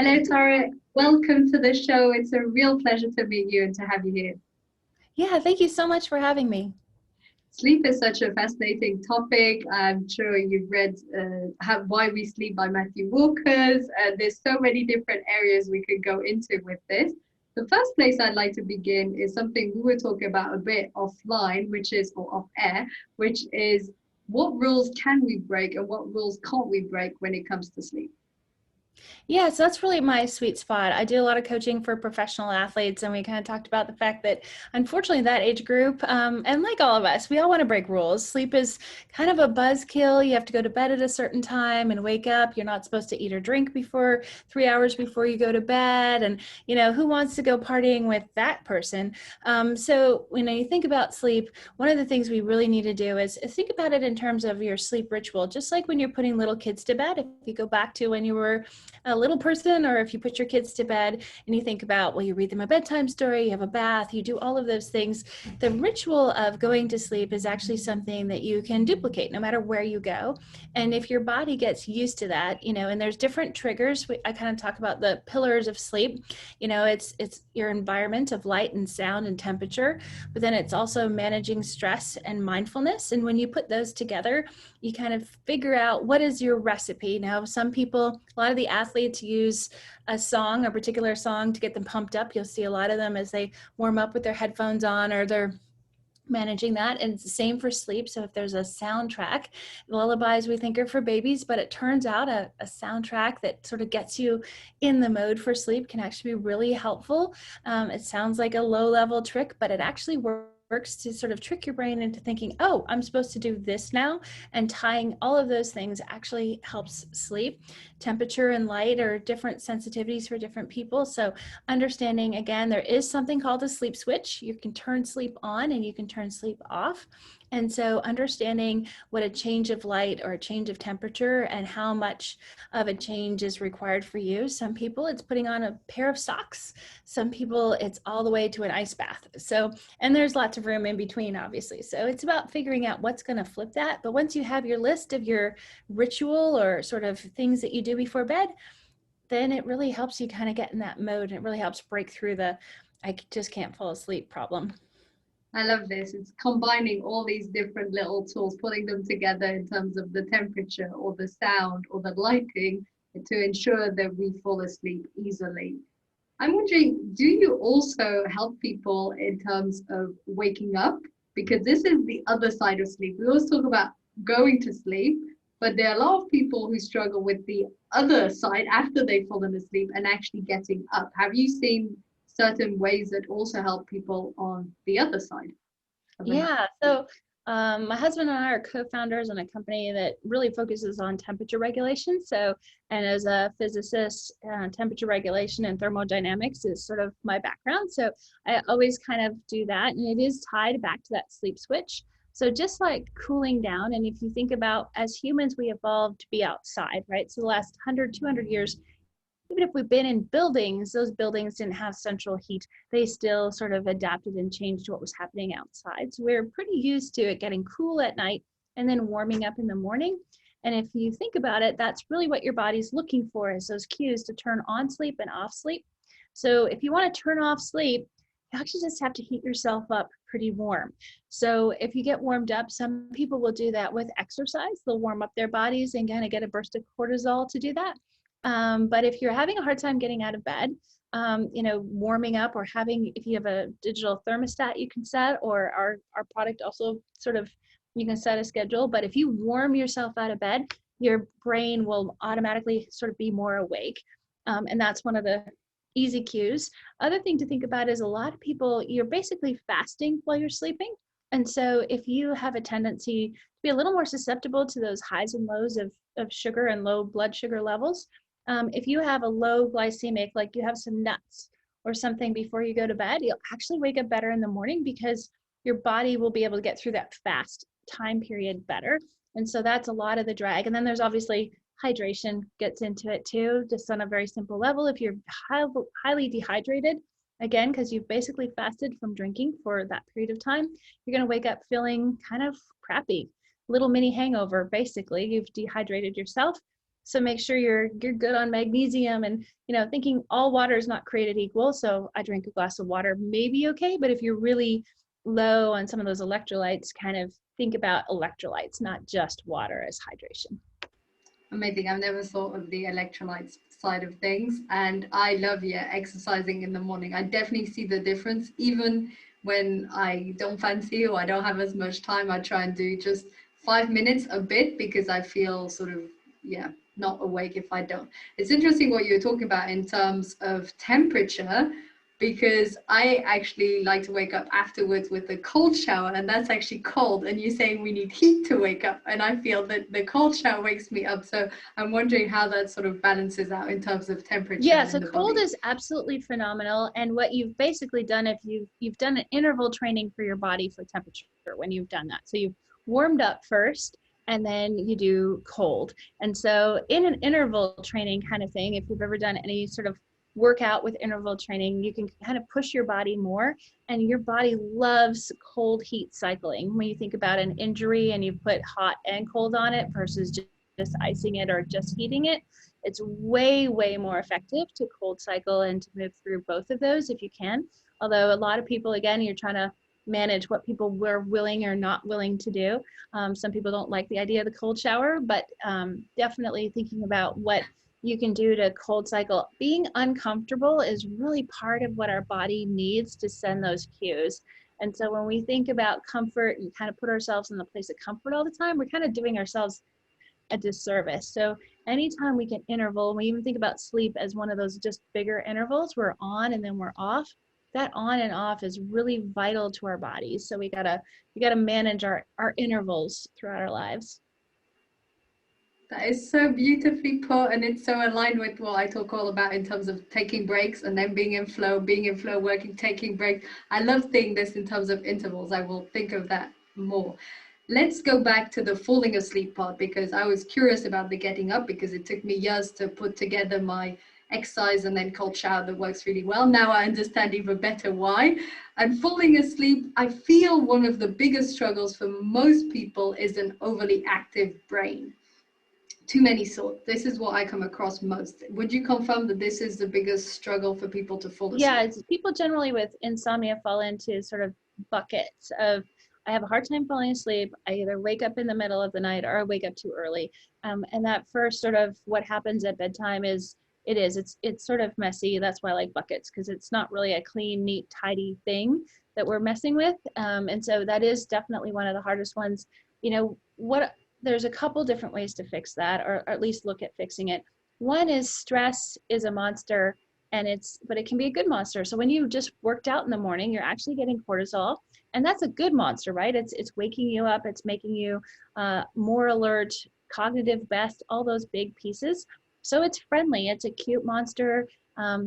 Hello, Tara. Welcome to the show. It's a real pleasure to meet you and to have you here. Yeah, thank you so much for having me. Sleep is such a fascinating topic. I'm sure you've read Why We Sleep by Matthew Walker's. There's so many different areas we could go into with this. The first place I'd like to begin is something we were talking about a bit offline, or off air, which is what rules can we break and what rules can't we break when it comes to sleep? Yeah, so that's really my sweet spot. I do a lot of coaching for professional athletes, and we kind of talked about the fact that unfortunately that age group, and like all of us, we all want to break rules. Sleep is kind of a buzzkill. You have to go to bed at a certain time and wake up. You're not supposed to eat or drink before 3 hours before you go to bed. And, who wants to go partying with that person? So when you think about sleep, one of the things we really need to do is think about it in terms of your sleep ritual, just like when you're putting little kids to bed. If you go back to when you were a little person, or if you put your kids to bed and you think about, well, you read them a bedtime story, you have a bath, you do all of those things. The ritual of going to sleep is actually something that you can duplicate no matter where you go. And if your body gets used to that, and there's different triggers. I kind of talk about the pillars of sleep. It's your environment of light and sound and temperature, but then it's also managing stress and mindfulness. And when you put those together, you kind of figure out what is your recipe. Now, some people, a lot of the athletes use a particular song to get them pumped up. You'll see a lot of them as they warm up with their headphones on, or they're managing that. And it's the same for sleep. So if there's a soundtrack, lullabies we think are for babies, but it turns out a soundtrack that sort of gets you in the mode for sleep can actually be really helpful. It sounds like a low level trick, but it actually works to sort of trick your brain into thinking, oh, I'm supposed to do this now. And tying all of those things actually helps sleep. Temperature and light are different sensitivities for different people. So understanding, again, there is something called a sleep switch. You can turn sleep on and you can turn sleep off. And so understanding what a change of light or a change of temperature and how much of a change is required for you. Some people it's putting on a pair of socks. Some people it's all the way to an ice bath. So, and there's lots of room in between, obviously. So it's about figuring out what's going to flip that. But once you have your list of your ritual or sort of things that you do before bed, then it really helps you kind of get in that mode. And it really helps break through the I just can't fall asleep problem. I love this. It's combining all these different little tools, putting them together in terms of the temperature or the sound or the lighting to ensure that we fall asleep easily. I'm wondering, do you also help people in terms of waking up? Because this is the other side of sleep. We always talk about going to sleep, but there are a lot of people who struggle with the other side after they've fallen asleep and actually getting up. Have you seen certain ways that also help people on the other side of the night? Yeah, so my husband and I are co-founders in a company that really focuses on temperature regulation. So, and as a physicist, temperature regulation and thermodynamics is sort of my background. So I always kind of do that. And it is tied back to that sleep switch. So just like cooling down, and if you think about as humans, we evolved to be outside, right? So the last 100, 200 years, even if we've been in buildings, those buildings didn't have central heat. They still sort of adapted and changed to what was happening outside. So we're pretty used to it getting cool at night and then warming up in the morning. And if you think about it, that's really what your body's looking for, is those cues to turn on sleep and off sleep. So if you want to turn off sleep, you actually just have to heat yourself up pretty warm. So if you get warmed up, some people will do that with exercise. They'll warm up their bodies and kind of get a burst of cortisol to do that. But if you're having a hard time getting out of bed, warming up, or if you have a digital thermostat you can set, or our product also sort of, you can set a schedule. But if you warm yourself out of bed, your brain will automatically sort of be more awake. And that's one of the easy cues. Other thing to think about is a lot of people, you're basically fasting while you're sleeping. And so if you have a tendency to be a little more susceptible to those highs and lows of sugar and low blood sugar levels, if you have a low glycemic, like you have some nuts or something before you go to bed, you'll actually wake up better in the morning because your body will be able to get through that fast time period better. And so that's a lot of the drag. And then there's obviously hydration gets into it too, just on a very simple level. If you're highly dehydrated, again, because you've basically fasted from drinking for that period of time, you're going to wake up feeling kind of crappy, little mini hangover, basically. You've dehydrated yourself. So make sure you're good on magnesium, and thinking all water is not created equal. So I drink a glass of water, maybe okay, but if you're really low on some of those electrolytes, kind of think about electrolytes, not just water as hydration. Amazing. I've never thought of the electrolytes side of things. And I love, yeah, exercising in the morning. I definitely see the difference. Even when I don't fancy or I don't have as much time, I try and do just 5 minutes a bit because I feel sort of, yeah, not awake if I don't. It's interesting what you're talking about in terms of temperature, because I actually like to wake up afterwards with a cold shower, and that's actually cold. And you're saying we need heat to wake up, and I feel that the cold shower wakes me up. So I'm wondering how that sort of balances out in terms of temperature Yeah, in so the cold body. is absolutely phenomenal. And what you've basically done, if you've done an interval training for your body for temperature when you've done that. So you've warmed up first and then you do cold. And so in an interval training kind of thing, if you've ever done any sort of workout with interval training, you can kind of push your body more, and your body loves cold heat cycling. When you think about an injury and you put hot and cold on it versus just icing it or just heating it, it's way, way more effective to cold cycle and to move through both of those if you can. Although a lot of people, again, you're trying to manage what people were willing or not willing to do. Some people don't like the idea of the cold shower, but definitely thinking about what you can do to cold cycle. Being uncomfortable is really part of what our body needs to send those cues. And so when we think about comfort and kind of put ourselves in the place of comfort all the time, we're kind of doing ourselves a disservice. So anytime we can interval, we even think about sleep as one of those just bigger intervals, we're on and then we're off. That on and off is really vital to our bodies. So we gotta manage our intervals throughout our lives. That is so beautifully put, and it's so aligned with what I talk all about in terms of taking breaks and then being in flow, working, taking breaks. I love seeing this in terms of intervals. I will think of that more. Let's go back to the falling asleep part, because I was curious about the getting up, because it took me years to put together my exercise and then cold shower that works really well. Now I understand even better why. And falling asleep, I feel one of the biggest struggles for most people is an overly active brain. Too many thoughts. This is what I come across most. Would you confirm that this is the biggest struggle for people to fall Yeah, asleep? it's people generally with insomnia fall into sort of buckets of, I have a hard time falling asleep. I either wake up in the middle of the night or I wake up too early. And that first sort of what happens at bedtime is it's sort of messy. That's why I like buckets, because it's not really a clean, neat, tidy thing that we're messing with. And so that is definitely one of the hardest ones. There's a couple different ways to fix that, or at least look at fixing it. One is stress is a monster, but it can be a good monster. So when you just worked out in the morning, you're actually getting cortisol, and that's a good monster, right? It's waking you up, it's making you more alert, cognitive best, all those big pieces. So it's friendly, it's a cute monster,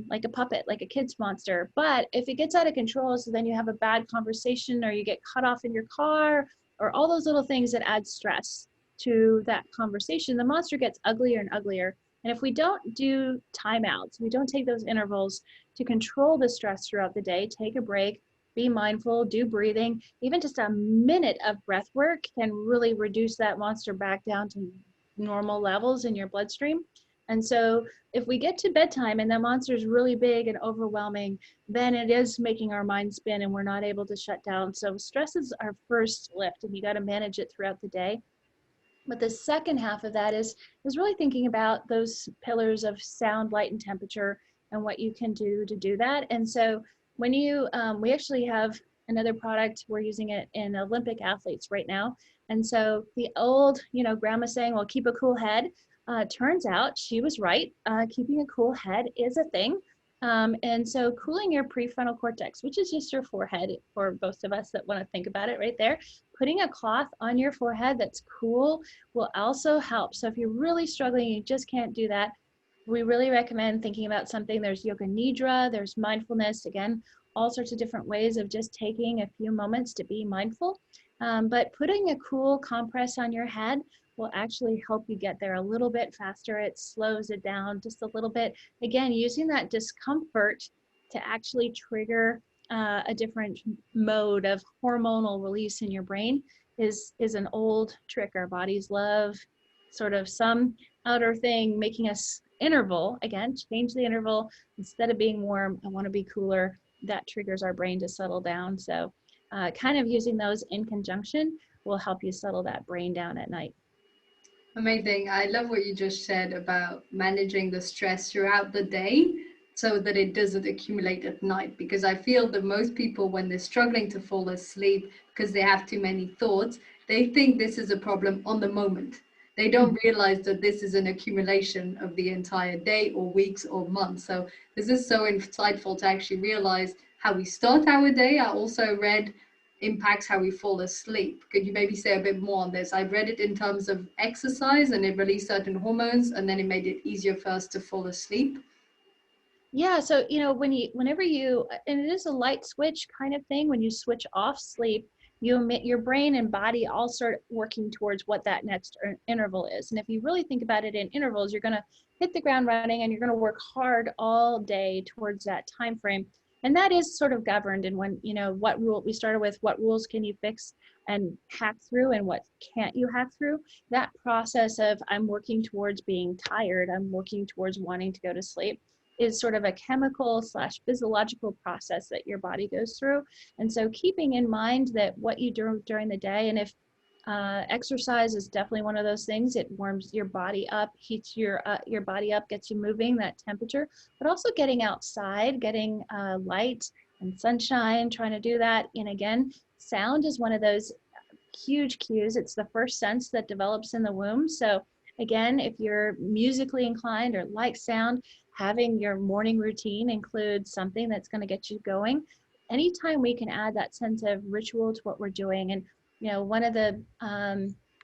like a puppet, like a kid's monster. But if it gets out of control, so then you have a bad conversation, or you get cut off in your car, or all those little things that add stress to that conversation, the monster gets uglier and uglier. And if we don't do timeouts, we don't take those intervals to control the stress throughout the day, take a break, be mindful, do breathing, even just a minute of breath work can really reduce that monster back down to normal levels in your bloodstream. And so if we get to bedtime and that monster is really big and overwhelming, then it is making our mind spin and we're not able to shut down. So stress is our first lift, and you got to manage it throughout the day. But the second half of that is really thinking about those pillars of sound, light, and temperature, and what you can do to do that. And so when we actually have another product, we're using it in Olympic athletes right now. And so the old, grandma saying, well, keep a cool head, turns out she was right. Keeping a cool head is a thing. And so cooling your prefrontal cortex, which is just your forehead for most of us that want to think about it right there, putting a cloth on your forehead that's cool will also help. So if you're really struggling, you just can't do that, we really recommend thinking about something. There's yoga nidra, there's mindfulness, again, all sorts of different ways of just taking a few moments to be mindful. But putting a cool compress on your head will actually help you get there a little bit faster. It slows it down just a little bit. Again, using that discomfort to actually trigger a different mode of hormonal release in your brain is an old trick our bodies love. Sort of some outer thing making us interval. Again, change the interval. Instead of being warm, I want to be cooler. That triggers our brain to settle down. So kind of using those in conjunction will help you settle that brain down at night. Amazing. I love what you just said about managing the stress throughout the day so that it doesn't accumulate at night. Because I feel that most people, when they're struggling to fall asleep because they have too many thoughts, they think this is a problem on the moment. They don't realize that this is an accumulation of the entire day or weeks or months. So this is so insightful to actually realize how we start our day. I also read impacts how we fall asleep. Could you maybe say a bit more on this? I read it in terms of exercise and it released certain hormones and then it made it easier for us to fall asleep. Yeah, so whenever you, and it is a light switch kind of thing, when you switch off sleep, you emit, your brain and body all start working towards what that next interval is. And if you really think about it in intervals, you're going to hit the ground running and you're going to work hard all day towards that time frame. And that is sort of governed in when, what rule we started with, what rules can you fix and hack through and what can't you hack through. That process of I'm working towards being tired, I'm working towards wanting to go to sleep, is sort of a chemical / physiological process that your body goes through. And so keeping in mind that what you do during the day, and if exercise is definitely one of those things, it warms your body up, heats your body up, gets you moving, that temperature, but also getting outside, getting light and sunshine, trying to do that. And again, sound is one of those huge cues. It's the first sense that develops in the womb. So again, if you're musically inclined or like sound, having your morning routine include something that's going to get you going. Anytime we can add that sense of ritual to what we're doing. And, one of the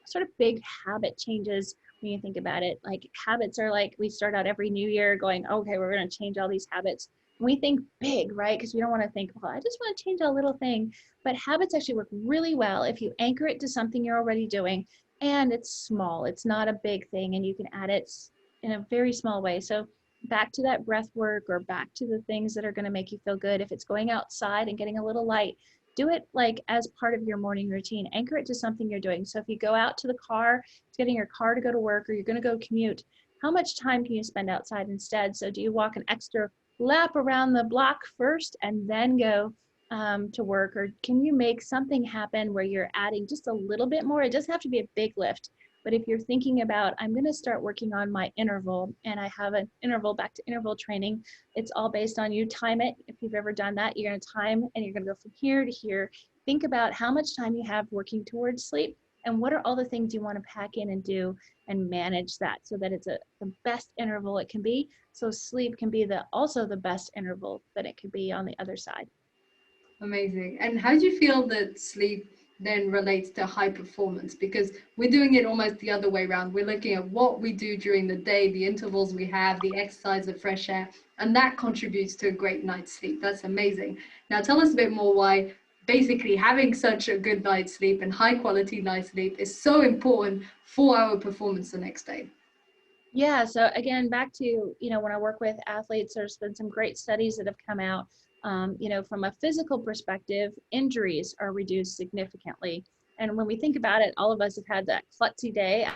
sort of big habit changes when you think about it, like habits are like, we start out every new year going, okay, we're going to change all these habits. And we think big, right? Because we don't want to think, well, I just want to change a little thing. But habits actually work really well if you anchor it to something you're already doing and it's small. It's not a big thing and you can add it in a very small way. So back to that breath work or back to the things that are going to make you feel good. If it's going outside and getting a little light, do it like as part of your morning routine. Anchor it to something you're doing. So if you go out to the car, it's getting your car to go to work or you're going to go commute, how much time can you spend outside instead? So do you walk an extra lap around the block first and then go to work, or can you make something happen where you're adding just a little bit more? It doesn't have to be a big lift, but if you're thinking about, I'm going to start working on my interval, and I have an interval, back to interval training, it's all based on you time it. If you've ever done that, you're going to time and you're going to go from here to here. Think about how much time you have working towards sleep and what are all the things you want to pack in and do and manage that so that it's the best interval it can be. So sleep can be also the best interval that it could be on the other side. Amazing. And how do you feel that sleep then relates to high performance? Because we're doing it almost the other way around. We're looking at what we do during the day, the intervals we have, the exercise, the fresh air, and that contributes to a great night's sleep. That's amazing. Now tell us a bit more why basically having such a good night's sleep and high quality night's sleep is so important for our performance the next day. Yeah, so again, back to, when I work with athletes, there's been some great studies that have come out. From a physical perspective, injuries are reduced significantly. And when we think about it, all of us have had that klutzy day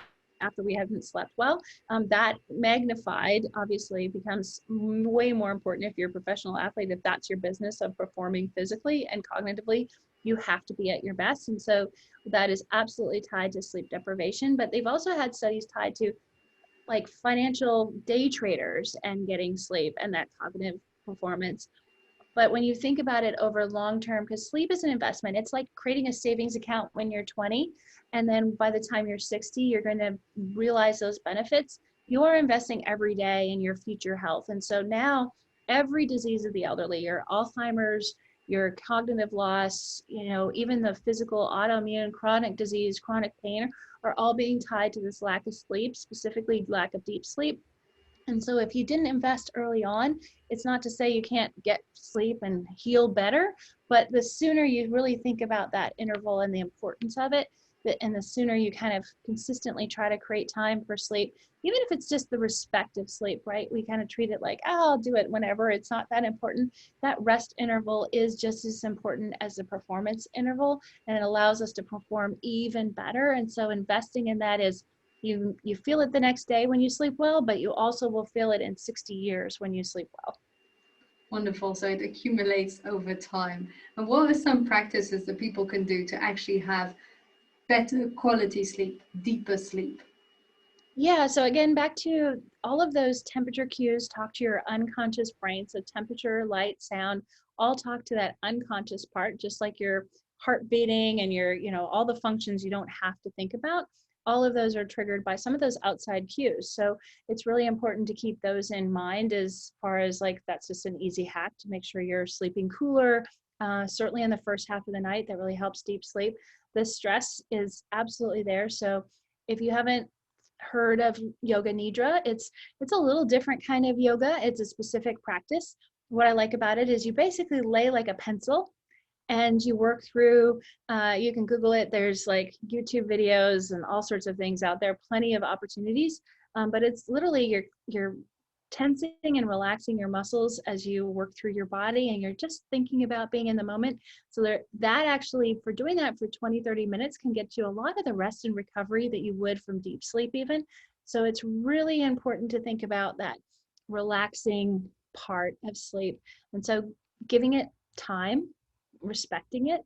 after we haven't slept well. That magnified obviously becomes way more important if you're a professional athlete, if that's your business of performing physically and cognitively. You have to be at your best. And so that is absolutely tied to sleep deprivation. But they've also had studies tied to like financial day traders and getting sleep and that cognitive performance. But when you think about it over long term, because sleep is an investment, it's like creating a savings account when you're 20. And then by the time you're 60, you're going to realize those benefits. You are investing every day in your future health. And so now every disease of the elderly, your Alzheimer's, your cognitive loss, even the physical autoimmune, chronic disease, chronic pain are all being tied to this lack of sleep, specifically lack of deep sleep. And so if you didn't invest early on, it's not to say you can't get sleep and heal better, but the sooner you really think about that interval and the importance of it, and the sooner you kind of consistently try to create time for sleep, even if it's just the respect of sleep, right? We kind of treat it like, oh, I'll do it whenever, it's not that important. That rest interval is just as important as the performance interval, and it allows us to perform even better. And so investing in that is You feel it the next day when you sleep well, but you also will feel it in 60 years when you sleep well. Wonderful. So it accumulates over time. And what are some practices that people can do to actually have better quality sleep, deeper sleep? Yeah, so again, back to all of those temperature cues, talk to your unconscious brain. So temperature, light, sound, all talk to that unconscious part, just like your heart beating and your, all the functions you don't have to think about. All of those are triggered by some of those outside cues. So it's really important to keep those in mind as far as like, that's just an easy hack to make sure you're sleeping cooler. Certainly in the first half of the night, that really helps deep sleep. The stress is absolutely there. So if you haven't heard of yoga nidra, it's a little different kind of yoga. It's a specific practice. What I like about it is you basically lay like a pencil and you work through, you can Google it, there's like YouTube videos and all sorts of things out there, plenty of opportunities, but it's literally you're tensing and relaxing your muscles as you work through your body, and you're just thinking about being in the moment. So that actually, for doing that for 20-30 minutes, can get you a lot of the rest and recovery that you would from deep sleep even. So it's really important to think about that relaxing part of sleep. And so giving it time, respecting it,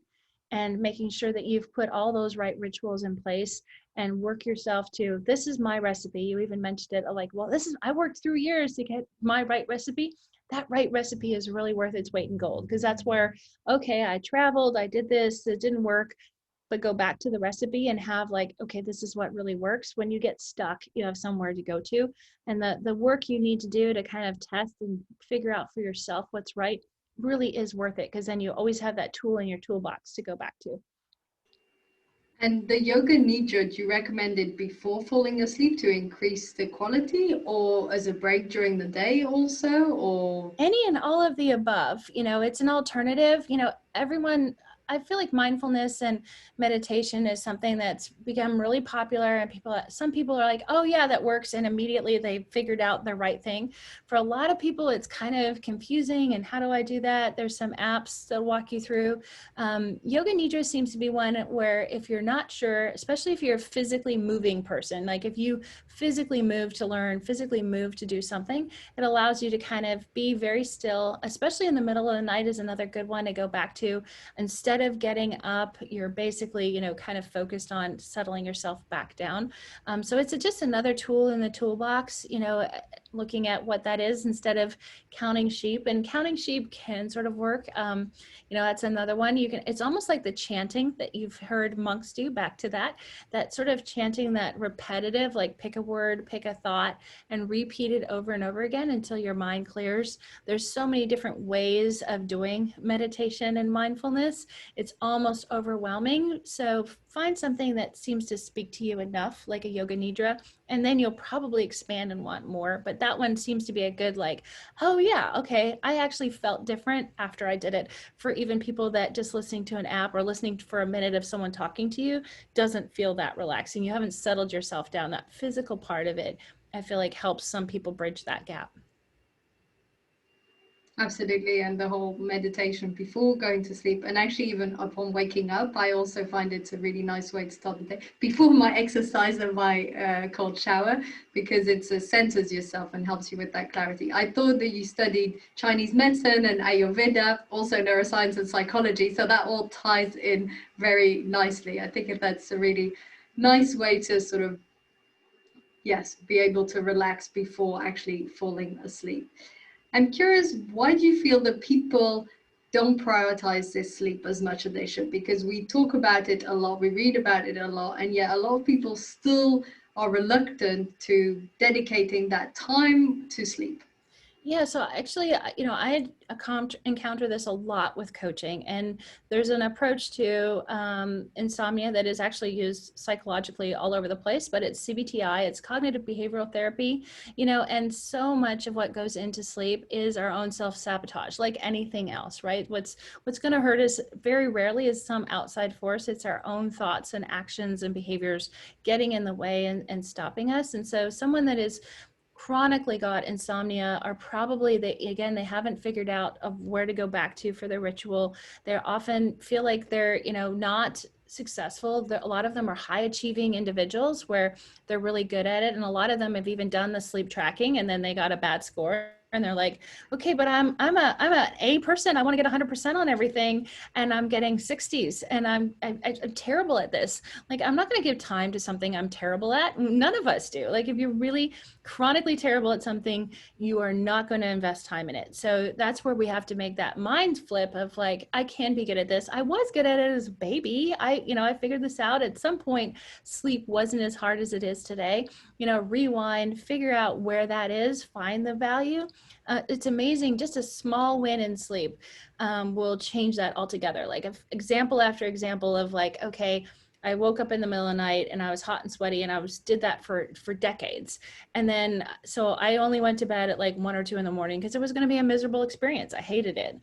and making sure that you've put all those right rituals in place and work yourself to, this is my recipe. You even mentioned it, like, well, I worked through years to get my right recipe. That right recipe is really worth its weight in gold, because that's where, okay, I traveled, I did this, it didn't work, but go back to the recipe and have like, okay, this is what really works. When you get stuck, you have somewhere to go to. And the work you need to do to kind of test and figure out for yourself what's right really is worth it, because then you always have that tool in your toolbox to go back to. And the yoga nidra, do you recommend it before falling asleep to increase the quality, or as a break during the day also, or? Any and all of the above. It's an alternative. Everyone, I feel like mindfulness and meditation is something that's become really popular, and some people are like, oh yeah, that works, and immediately they figured out the right thing. For a lot of people, it's kind of confusing, and how do I do that? There's some apps that walk you through. Yoga nidra seems to be one where, if you're not sure, especially if you're a physically moving person, like if you physically move to learn, physically move to do something, it allows you to kind of be very still, especially in the middle of the night is another good one to go back to. Instead of getting up, you're basically, kind of focused on settling yourself back down. So it's just another tool in the toolbox, looking at what that is instead of counting sheep. And counting sheep can sort of work. That's another one. It's almost like the chanting that you've heard monks do, back to that sort of chanting, that repetitive, like pick a word, pick a thought, and repeat it over and over again until your mind clears. There's so many different ways of doing meditation and mindfulness. It's almost overwhelming. So find something that seems to speak to you enough, like a yoga nidra, and then you'll probably expand and want more. But that one seems to be a good, like, oh yeah, okay, I actually felt different after I did it. For even people that just listening to an app or listening for a minute of someone talking to you doesn't feel that relaxing. You haven't settled yourself down. That physical part of it, I feel like, helps some people bridge that gap. Absolutely, and the whole meditation before going to sleep, and actually even upon waking up, I also find it's a really nice way to start the day before my exercise and my cold shower, because it centers yourself and helps you with that clarity. I thought that you studied Chinese medicine and Ayurveda, also neuroscience and psychology, so that all ties in very nicely. I think that's a really nice way to sort of, yes, be able to relax before actually falling asleep. I'm curious, why do you feel that people don't prioritize their sleep as much as they should? Because we talk about it a lot, we read about it a lot, and yet a lot of people still are reluctant to dedicating that time to sleep. Yeah, so actually, I encounter this a lot with coaching, and there's an approach to insomnia that is actually used psychologically all over the place, but it's CBTI, it's cognitive behavioral therapy, and so much of what goes into sleep is our own self-sabotage, like anything else, right? What's going to hurt us very rarely is some outside force. It's our own thoughts and actions and behaviors getting in the way and stopping us. And so someone that is chronically got insomnia are probably, they haven't figured out of where to go back to for their ritual. They often feel like they're not successful, a lot of them are high achieving individuals where they're really good at it. And a lot of them have even done the sleep tracking and then they got a bad score. And they're like, okay, but I'm an A person. I want to get 100% on everything, and I'm getting 60s, and I'm terrible at this. Like, I'm not going to give time to something I'm terrible at. None of us do. Like, if you're really chronically terrible at something, you are not going to invest time in it. So that's where we have to make that mind flip of like, I can be good at this. I was good at it as a baby. I figured this out. At some point, sleep wasn't as hard as it is today. Rewind, figure out where that is, find the value. It's amazing. Just a small win in sleep will change that altogether. Like example after example of like, okay, I woke up in the middle of the night and I was hot and sweaty, and did that for decades. And then, so I only went to bed at like 1 or 2 in the morning because it was going to be a miserable experience. I hated it.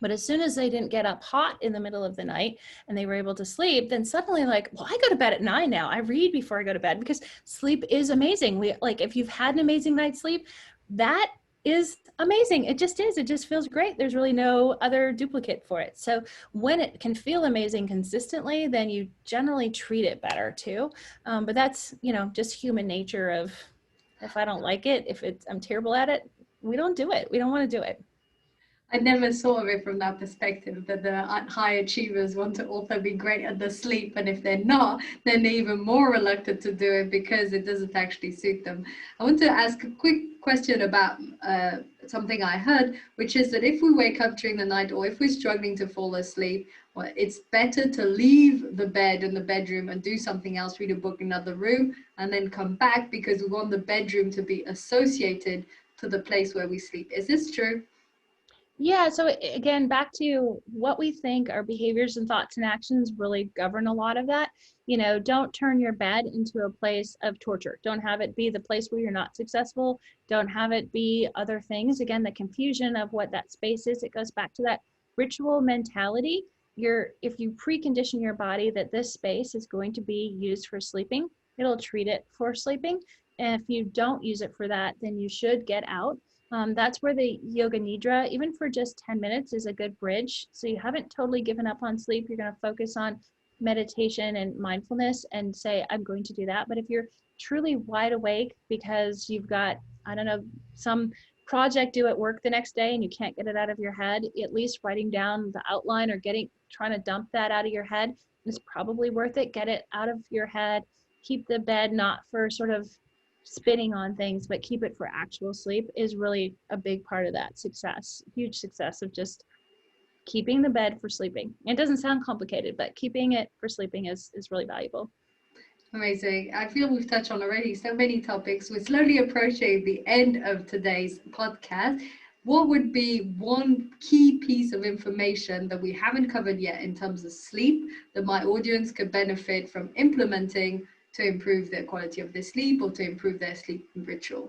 But as soon as they didn't get up hot in the middle of the night and they were able to sleep, then suddenly like, well, I go to bed at 9 now. I read before I go to bed because sleep is amazing. If you've had an amazing night's sleep, that is amazing. It just is. It just feels great. There's really no other duplicate for it. So when it can feel amazing consistently, then you generally treat it better too. But that's, just human nature of, if I don't like it, I'm terrible at it, we don't do it. We don't want to do it. I never saw of it from that perspective, that the high achievers want to also be great at the sleep, and if they're not, then they're even more reluctant to do it because it doesn't actually suit them. I want to ask a quick question about something I heard, which is that if we wake up during the night or if we're struggling to fall asleep, well, it's better to leave the bed and the bedroom and do something else, read a book in another room, and then come back because we want the bedroom to be associated to the place where we sleep. Is this true? Yeah, so again, back to what we think, our behaviors and thoughts and actions really govern a lot of that. Don't turn your bed into a place of torture. Don't have it be the place where you're not successful. Don't have it be other things. Again, the confusion of what that space is, it goes back to that ritual mentality. If you precondition your body that this space is going to be used for sleeping, it'll treat it for sleeping. And if you don't use it for that, then you should get out. That's where the yoga nidra, even for just 10 minutes, is a good bridge. So you haven't totally given up on sleep. You're going to focus on meditation and mindfulness and say, I'm going to do that. But if you're truly wide awake because you've got, I don't know, some project due at work the next day and you can't get it out of your head, at least writing down the outline or trying to dump that out of your head is probably worth it. Get it out of your head. Keep the bed not for sort of spinning on things, but keep it for actual sleep is really a big part of that success, huge success of just keeping the bed for sleeping. It doesn't sound complicated, but keeping it for sleeping is really valuable. Amazing. I feel we've touched on already so many topics. We're slowly approaching the end of today's podcast. What would be one key piece of information that we haven't covered yet in terms of sleep that my audience could benefit from implementing to improve their quality of their sleep or to improve their sleep ritual?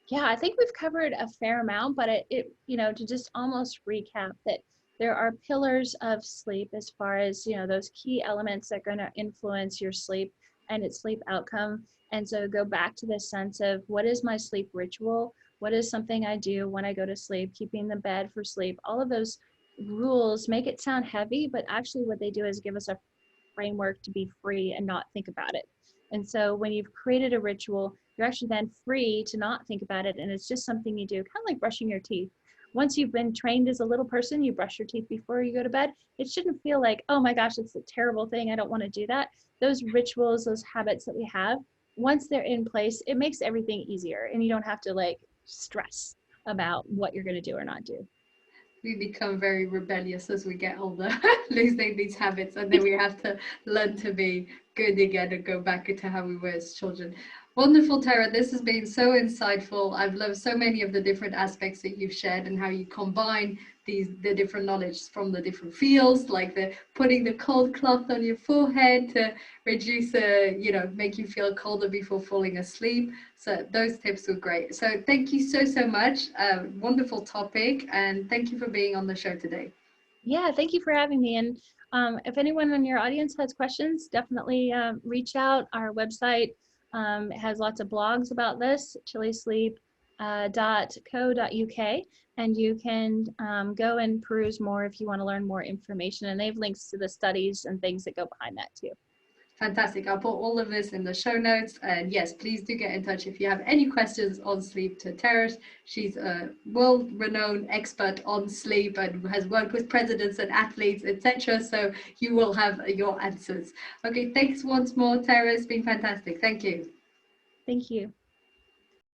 Yeah, I think we've covered a fair amount, but to just almost recap that there are pillars of sleep as far as, those key elements that are going to influence your sleep and its sleep outcome. And so go back to this sense of what is my sleep ritual? What is something I do when I go to sleep, keeping the bed for sleep? All of those rules make it sound heavy, but actually what they do is give us a framework to be free and not think about it. And so when you've created a ritual, you're actually then free to not think about it. And it's just something you do, kind of like brushing your teeth. Once you've been trained as a little person, you brush your teeth before you go to bed. It shouldn't feel like, oh my gosh, it's a terrible thing. I don't want to do that. Those rituals, those habits that we have, once they're in place, it makes everything easier. And you don't have to like stress about what you're going to do or not do. We become very rebellious as we get older, losing these habits, and then we have to learn to be good again and go back into how we were as children. Wonderful, Tara. This has been so insightful. I've loved so many of the different aspects that you've shared and how you combine the different knowledge from the different fields, like the putting the cold cloth on your forehead to reduce make you feel colder before falling asleep. So those tips were great. So thank you so much. Wonderful topic, and thank you for being on the show today. Yeah, thank you for having me. And if anyone in your audience has questions, definitely reach out. Our website has lots of blogs about this. ChiliSleep and you can go and peruse more if you want to learn more information. And they have links to the studies and things that go behind that too. Fantastic. I'll put all of this in the show notes. And yes, please do get in touch if you have any questions on sleep to Tara. She's a world-renowned expert on sleep and has worked with presidents and athletes, etc. So you will have your answers. Okay, thanks once more, Tara. It's been fantastic. Thank you. Thank you.